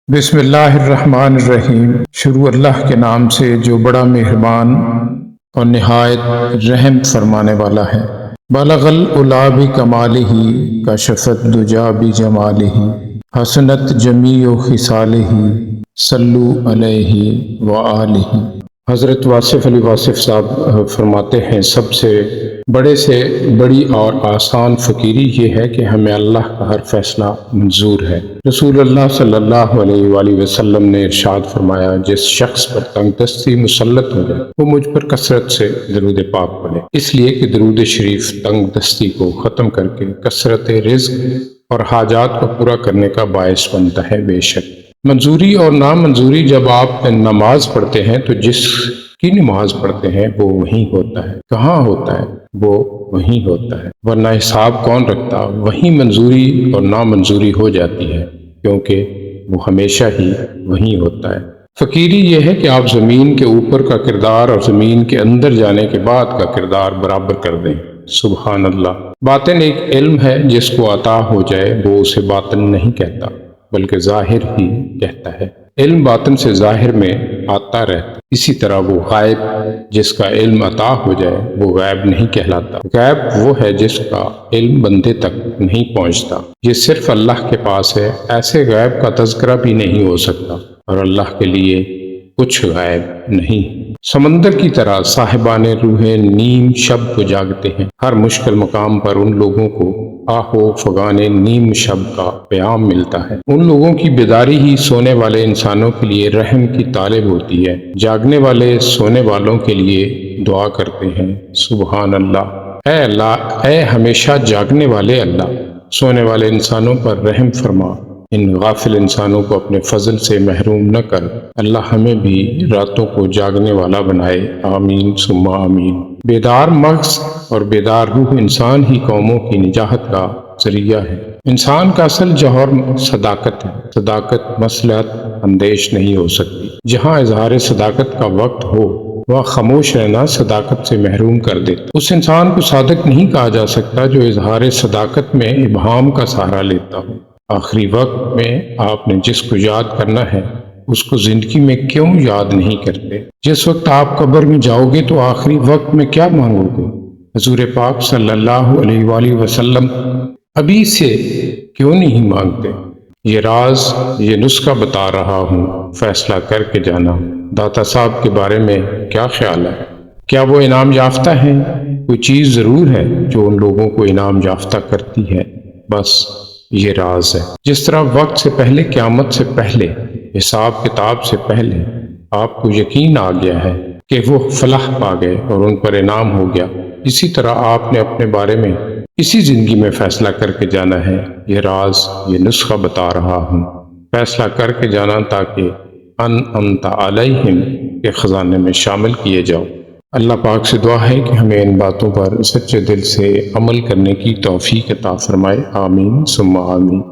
بسم اللہ الرحمن الرحیم۔ شروع اللہ کے نام سے جو بڑا مہربان اور نہایت رحم فرمانے والا ہے۔ بلغ العلا بکمالہ کشفت الدجی بجمالہ حسنت جمیع خصالہ صلو علیہ وآلہ۔ حضرت واصف علی واصف صاحب فرماتے ہیں سب سے بڑے سے بڑی اور آسان فقیری یہ ہے کہ ہمیں اللہ کا ہر فیصلہ منظور ہے۔ رسول اللہ صلی اللہ علیہ وآلہ وسلم نے ارشاد فرمایا، جس شخص پر تنگ دستی مسلط ہو جائے وہ مجھ پر کثرت سے درود پاک پڑھے، اس لیے کہ درود شریف تنگ دستی کو ختم کر کے کثرت رزق اور حاجات کو پورا کرنے کا باعث بنتا ہے۔ بے شک منظوری اور نامنظوری جب آپ نماز پڑھتے ہیں تو جس کی نماز پڑھتے ہیں وہ وہیں ہوتا ہے، کہاں ہوتا ہے وہ وہیں ہوتا ہے، ورنہ حساب کون رکھتا، وہیں منظوری اور نامنظوری ہو جاتی ہے کیونکہ وہ ہمیشہ ہی وہیں ہوتا ہے۔ فقیری یہ ہے کہ آپ زمین کے اوپر کا کردار اور زمین کے اندر جانے کے بعد کا کردار برابر کر دیں۔ سبحان اللہ۔ باطن ایک علم ہے، جس کو عطا ہو جائے وہ اسے باطن نہیں کہتا بلکہ ظاہر ہی کہتا ہے۔ علم باطن سے ظاہر میں آتا رہتا، اسی طرح وہ غائب جس کا علم عطا ہو جائے وہ غائب نہیں کہلاتا۔ غائب وہ ہے جس کا علم بندے تک نہیں پہنچتا، یہ صرف اللہ کے پاس ہے۔ ایسے غائب کا تذکرہ بھی نہیں ہو سکتا اور اللہ کے لیے کچھ غائب نہیں۔ سمندر کی طرح صاحبان روح نیم شب کو جاگتے ہیں۔ ہر مشکل مقام پر ان لوگوں کو آہو فغان نیم شب کا پیام ملتا ہے۔ ان لوگوں کی بیداری ہی سونے والے انسانوں کے لیے رحم کی طالب ہوتی ہے۔ جاگنے والے سونے والوں کے لیے دعا کرتے ہیں، سبحان اللہ، اے اللہ، اے ہمیشہ جاگنے والے اللہ، سونے والے انسانوں پر رحم فرما، ان غافل انسانوں کو اپنے فضل سے محروم نہ کر۔ اللہ ہمیں بھی راتوں کو جاگنے والا بنائے، آمین ثم آمین۔ بیدار مغز اور بیدار روح انسان ہی قوموں کی نجات کا ذریعہ ہے۔ انسان کا اصل جوہر صداقت ہے۔ صداقت مصلحت اندیش نہیں ہو سکتی۔ جہاں اظہار صداقت کا وقت ہو وہاں خاموش رہنا صداقت سے محروم کر دیتا۔ اس انسان کو صادق نہیں کہا جا سکتا جو اظہار صداقت میں ابہام کا سہارا لیتا ہو۔ آخری وقت میں آپ نے جس کو یاد کرنا ہے اس کو زندگی میں کیوں یاد نہیں کرتے؟ جس وقت آپ قبر میں جاؤ گے تو آخری وقت میں کیا مانگو گے؟ حضور پاک صلی اللہ علیہ وآلہ وسلم ابھی سے کیوں نہیں مانگتے؟ یہ راز، یہ نسخہ بتا رہا ہوں، فیصلہ کر کے جانا۔ داتا صاحب کے بارے میں کیا خیال ہے؟ کیا وہ انعام یافتہ ہیں؟ کوئی چیز ضرور ہے جو ان لوگوں کو انعام یافتہ کرتی ہے، بس یہ راز ہے۔ جس طرح وقت سے پہلے، قیامت سے پہلے، حساب کتاب سے پہلے آپ کو یقین آ گیا ہے کہ وہ فلاح پا گئے اور ان پر انعام ہو گیا، اسی طرح آپ نے اپنے بارے میں اسی زندگی میں فیصلہ کر کے جانا ہے۔ یہ راز، یہ نسخہ بتا رہا ہوں، فیصلہ کر کے جانا تاکہ انت علیہم کے خزانے میں شامل کیے جاؤ۔ اللہ پاک سے دعا ہے کہ ہمیں ان باتوں پر سچے دل سے عمل کرنے کی توفیق عطا فرمائے، آمین ثم آمین۔